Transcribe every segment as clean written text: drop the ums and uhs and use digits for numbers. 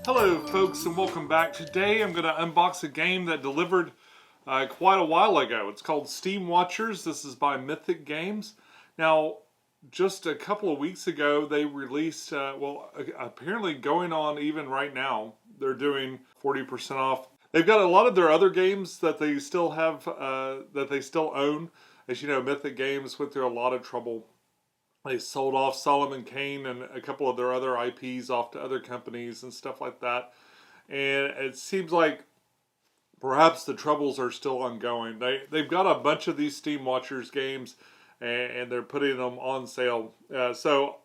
Hello folks and welcome back. Today I'm going to unbox a game that delivered quite a while ago. It's called Steam Watchers. This is by Mythic games. Now just a couple of weeks ago they released, apparently going on even right now, they're doing 40% off. They've got a lot of their other games that they still have, that they still own. As you know, Mythic games went through a lot of trouble. They sold off Solomon Kane and a couple of their other IPs off to other companies and stuff like that. And it seems like perhaps the troubles are still ongoing. They've got a bunch of these Steam Watchers games and they're putting them on sale. So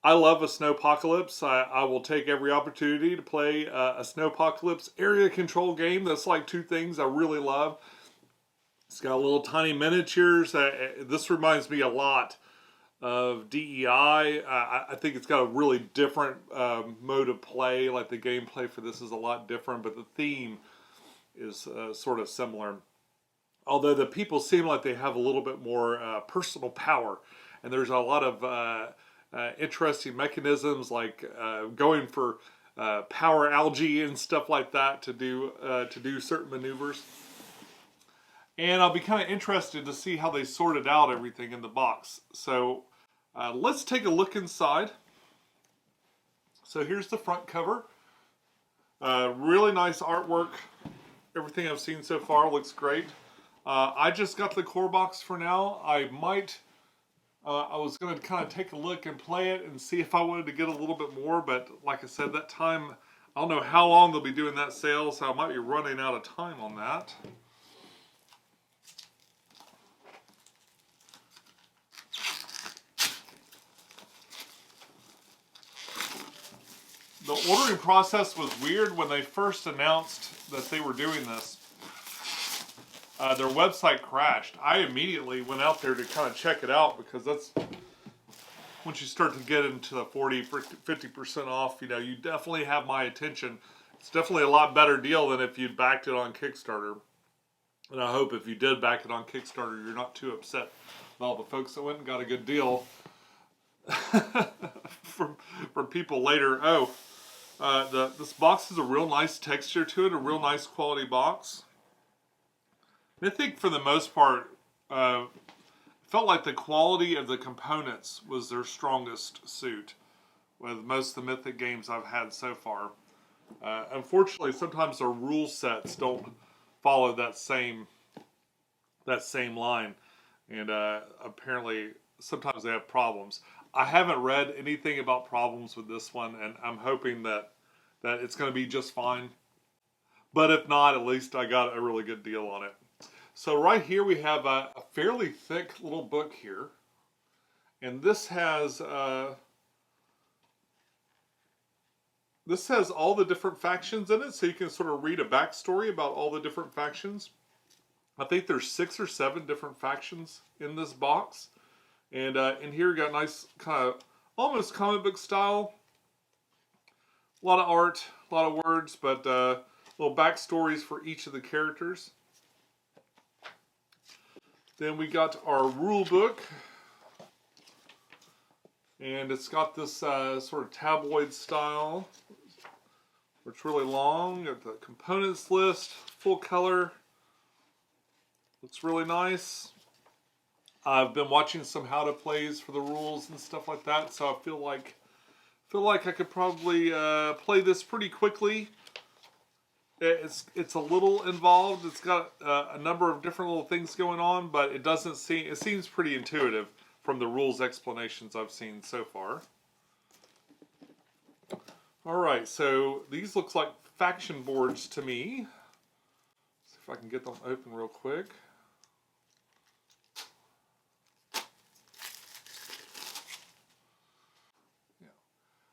I love a snowpocalypse. I will take every opportunity to play a snowpocalypse area control game. That's like two things I really love. It's got little tiny miniatures. This reminds me a lot of DEI. I think it's got a really different mode of play. Like the gameplay for this is a lot different, but the theme is sort of similar. Although the people seem like they have a little bit more personal power, and there's a lot of interesting mechanisms like going for power algae and stuff like that to do certain maneuvers. And I'll be kind of interested to see how they sorted out everything in the box. So let's take a look inside. So here's the front cover. Really nice artwork. Everything I've seen so far looks great. I just got the core box for now. I was going to kind of take a look and play it and see if I wanted to get a little bit more. But like I said, that time, I don't know how long they'll be doing that sale, so I might be running out of time on that. The ordering process was weird when they first announced that they were doing this. Their website crashed. I immediately went out there to kind of check it out because that's once you start to get into the 40-50% off, you know, you definitely have my attention. It's definitely a lot better deal than if you'd backed it on Kickstarter. And I hope if you did back it on Kickstarter, you're not too upset with all the folks that went and got a good deal from people later. This box has a real nice texture to it, a real nice quality box. Mythic, for the most part, felt like the quality of the components was their strongest suit with most of the Mythic games I've had so far. Unfortunately, sometimes their rule sets don't follow that same line, and apparently sometimes they have problems. I haven't read anything about problems with this one, and I'm hoping that it's going to be just fine. But if not, at least I got a really good deal on it. So right here we have a fairly thick little book here. And this has all the different factions in it, so you can sort of read a backstory about all the different factions. I think there's 6 or 7 different factions in this box. And in here you got nice kind of almost comic book style. A lot of art, a lot of words, but little backstories for each of the characters. Then we got our rule book. And it's got this sort of tabloid style. It's really long. Got the components list, full color. Looks really nice. I've been watching some how to plays for the rules and stuff like that, so I feel like I could probably play this pretty quickly. It's a little involved. It's got a number of different little things going on, but it seems pretty intuitive from the rules explanations I've seen so far. All right, so these look like faction boards to me. See if I can get them open real quick.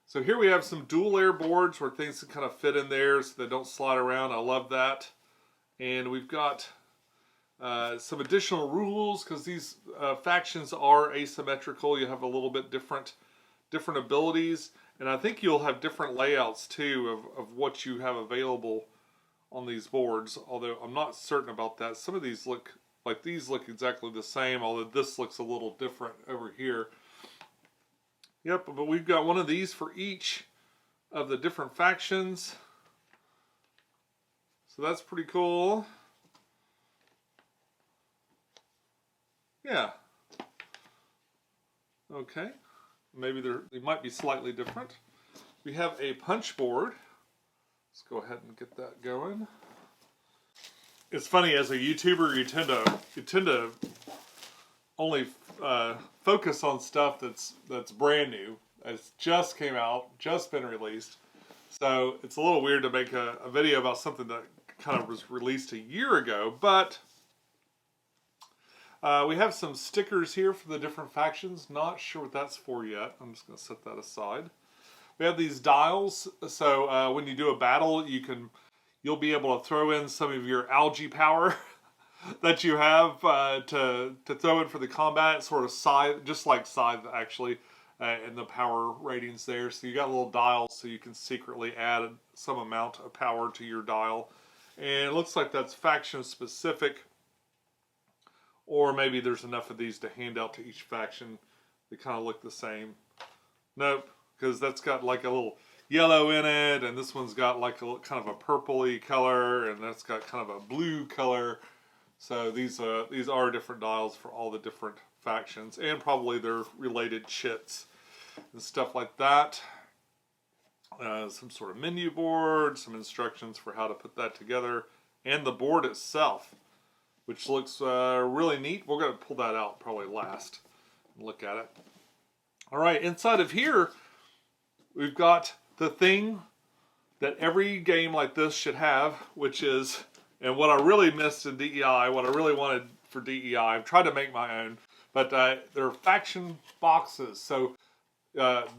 So here we have some dual layer boards where things can kind of fit in there so they don't slide around. I love that. And we've got some additional rules because these factions are asymmetrical. You have a little bit different abilities. And I think you'll have different layouts too of what you have available on these boards. Although I'm not certain about that. Some of these look exactly the same, although this looks a little different over here. Yep, but we've got one of these for each of the different factions. So that's pretty cool. Yeah. Okay. Maybe they might be slightly different. We have a punch board. Let's go ahead and get that going. It's funny, as a YouTuber, you tend to only focus on stuff that's brand new. It's just came out, just been released. So it's a little weird to make a video about something that kind of was released a year ago. But we have some stickers here for the different factions. Not sure what that's for yet. I'm just going to set that aside. We have these dials. So when you do a battle, you'll be able to throw in some of your algae power that you have to throw in for the combat. It's sort of Scythe, just like Scythe actually, in the power ratings there. So you got a little dial so you can secretly add some amount of power to your dial. And it looks like that's faction specific. Or maybe there's enough of these to hand out to each faction. They kind of look the same. Nope, because that's got like a little yellow in it, and this one's got like a kind of a purpley color, and that's got kind of a blue color. So these are different dials for all the different factions, and probably their related chits and stuff like that. Some sort of menu board, some instructions for how to put that together, and the board itself, which looks really neat. We're going to pull that out probably last and look at it. All right, inside of here, we've got the thing that every game like this should have, which is, and what I really missed in DEI, what I really wanted for DEI, I've tried to make my own, but they're faction boxes. So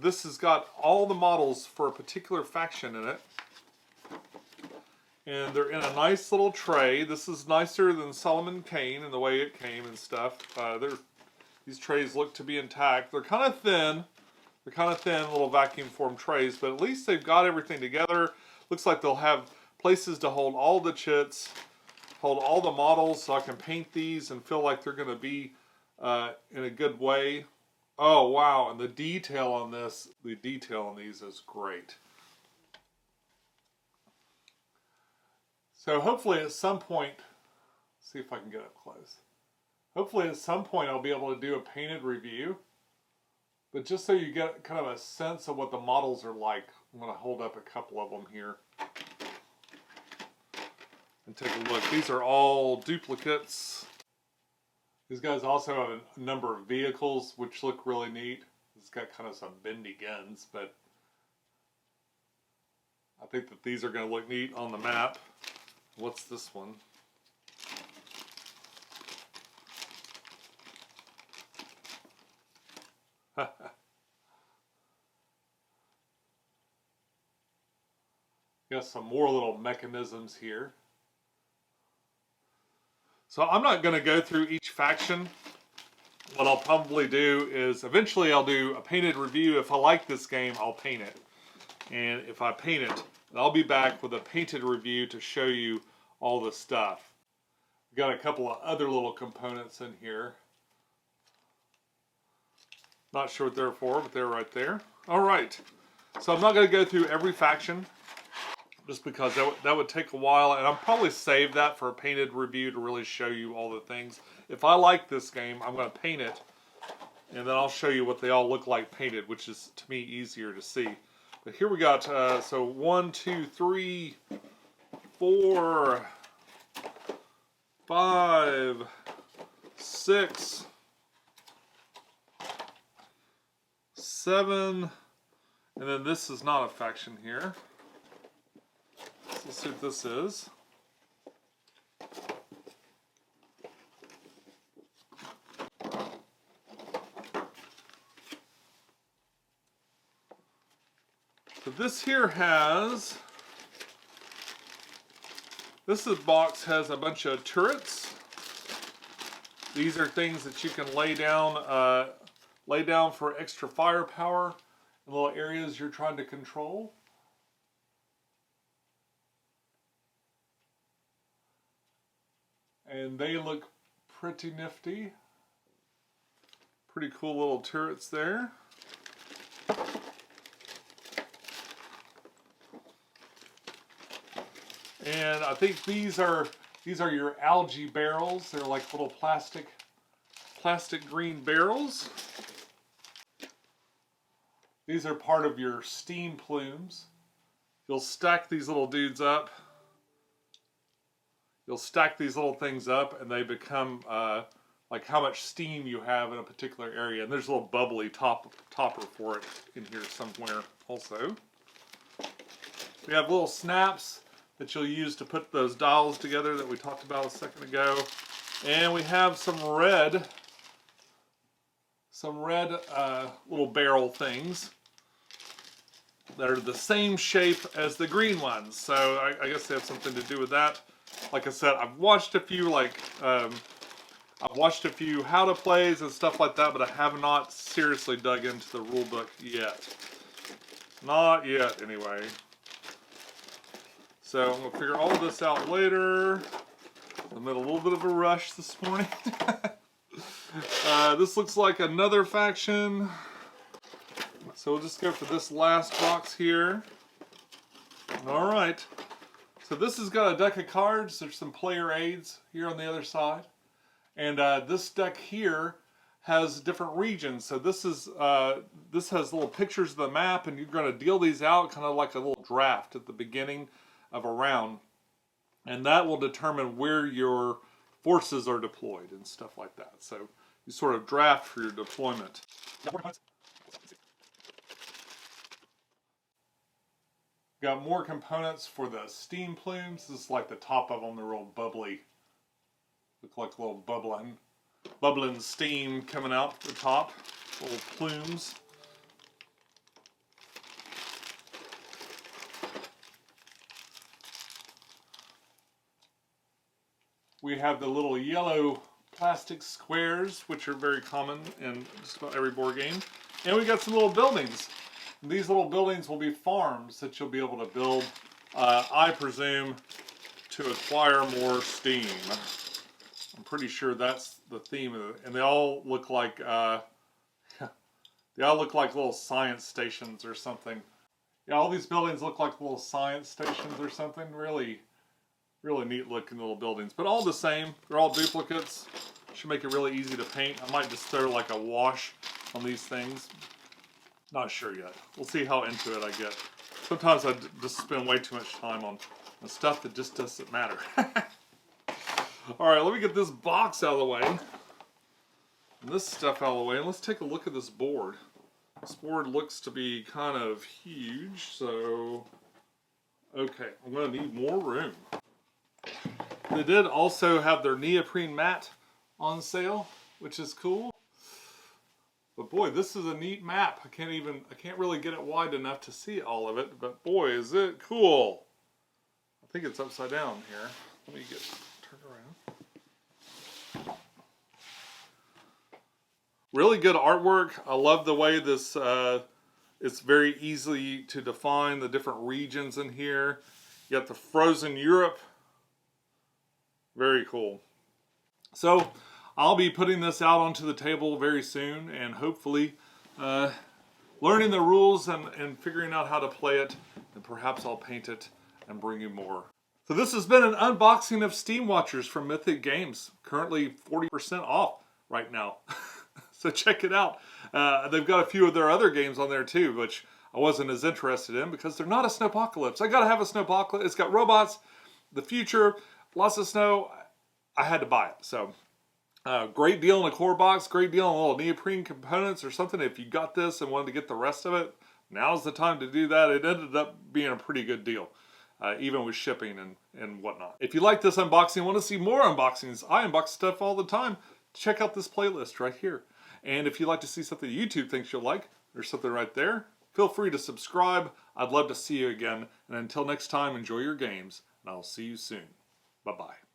this has got all the models for a particular faction in it. And they're in a nice little tray. This is nicer than Solomon Kane in the way it came and stuff. These trays look to be intact. They're kind of thin. They're kind of thin, little vacuum form trays, but at least they've got everything together. Looks like they'll have places to hold all the chits, hold all the models, so I can paint these and feel like they're going to be in a good way. Oh, wow, and the detail on these is great. So hopefully at some point, see if I can get up close. Hopefully at some point I'll be able to do a painted review. But just so you get kind of a sense of what the models are like, I'm going to hold up a couple of them here and take a look. These are all duplicates. These guys also have a number of vehicles which look really neat. It's got kind of some bendy guns, but I think that these are going to look neat on the map. What's this one? Got some more little mechanisms here. So I'm not going to go through each faction. What I'll probably do is eventually I'll do a painted review. If I like this game, I'll paint it. And if I paint it, I'll be back with a painted review to show you all the stuff. We've got a couple of other little components in here. Not sure what they're for, but they're right there. All right. So I'm not going to go through every faction, just because that would take a while, and I'll probably save that for a painted review to really show you all the things. If I like this game, I'm going to paint it, and then I'll show you what they all look like painted, which is, to me, easier to see. But here we got, so 1, 2, 3, 4, 5, 6, 7, and then this is not a faction here. So let's see what this is. So this here has, this box has a bunch of turrets. These are things that you can lay down for extra firepower in little areas you're trying to control. And they look pretty nifty. Pretty cool little turrets there. And I think these are your algae barrels. They're like little plastic green barrels. These are part of your steam plumes. You'll stack these little dudes up. You'll stack these little things up and they become like how much steam you have in a particular area. And there's a little bubbly topper for it in here somewhere also. We have little snaps that you'll use to put those dials together that we talked about a second ago. And we have some red little barrel things that are the same shape as the green ones. So I guess they have something to do with that. Like I said, I've watched a few how to plays and stuff like that, but I have not seriously dug into the rule book yet. Not yet, anyway. So I'm gonna figure all this out later. I'm in a little bit of a rush this morning. This looks like another faction. So we'll just go for this last box here. Alright. So this has got a deck of cards. There's some player aids here on the other side. And this deck here has different regions. So this has little pictures of the map, and you're going to deal these out kind of like a little draft at the beginning of a round. And that will determine where your forces are deployed and stuff like that. So you sort of draft for your deployment. Got more components for the steam plumes. This is like the top of them. They're real bubbly. Look like a little bubbling steam coming out the top. Little plumes. We have the little yellow plastic squares, which are very common in just about every board game. And we got some little buildings. These little buildings will be farms that you'll be able to build, I presume, to acquire more steam. I'm pretty sure that's the theme of it. And they all look like little science stations or something. Yeah, all these buildings look like little science stations or something. Really neat looking little buildings. But all the same, they're all duplicates. Should make it really easy to paint. I might just throw like a wash on these things. Not sure yet. We'll see how into it I get. Sometimes I just spend way too much time on the stuff that just doesn't matter. Alright, let me get this box out of the way. And this stuff out of the way. And let's take a look at this board. This board looks to be kind of huge, so... Okay, I'm going to need more room. They did also have their neoprene mat on sale, which is cool. But boy, this is a neat map. I can't really get it wide enough to see all of it, but boy, is it cool. I think it's upside down here. Let me get turned around. Really good artwork. I love the way this, it's very easy to define the different regions in here. You got the frozen Europe. Very cool. So, I'll be putting this out onto the table very soon, and hopefully learning the rules and figuring out how to play it, and perhaps I'll paint it and bring you more. So this has been an unboxing of Steam Watchers from Mythic Games. Currently 40% off right now. So check it out. They've got a few of their other games on there too, which I wasn't as interested in because they're not a snowpocalypse. I gotta have a snowpocalypse. It's got robots, the future, lots of snow. I had to buy it, so... great deal in a core box, great deal in little neoprene components or something. If you got this and wanted to get the rest of it, now's the time to do that. It ended up being a pretty good deal, even with shipping and whatnot. If you like this unboxing and want to see more unboxings, I unbox stuff all the time. Check out this playlist right here. And if you'd like to see something YouTube thinks you'll like, there's something right there. Feel free to subscribe. I'd love to see you again. And until next time, enjoy your games, and I'll see you soon. Bye-bye.